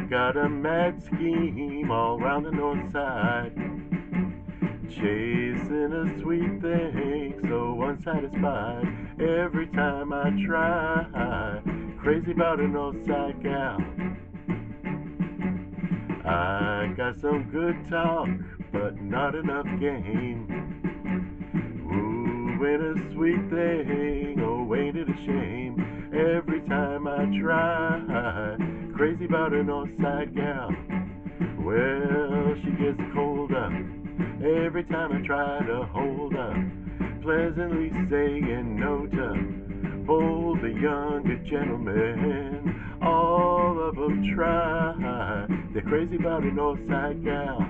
got a mad scheme all round the north side, chasing a sweet thing so unsatisfied. Every time I try, crazy about a north side gal. I got some good talk, but not enough game. Ooh, when a sweet thing, oh ain't it a shame. Every time I try, crazy about a north side gal. Well, she gets colder every time I try to hold her, pleasantly saying no to bold the younger gentlemen. All of them try, they're crazy about a north side gal.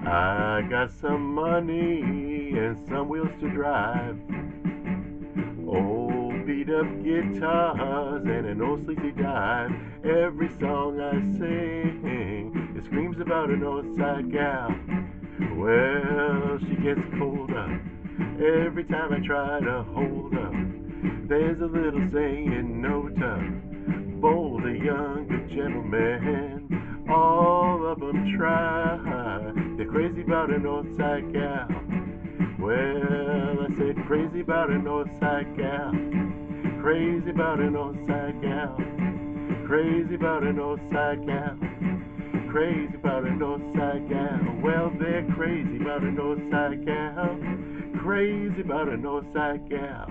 I got some money and some wheels to drive, old beat up guitars and an old sleazy dive. Every song I sing, it screams about a north side gal. Well, she gets colder every time I try to hold her. There's a little saying no to bold the younger gentlemen. All of them try, they're crazy about a north side gal. Well, I said crazy about a north side gal. Crazy about a north side gal. Crazy about a north side gal. Crazy about a north side gal. Well, they're crazy about a north side gal. Crazy about a north side gal.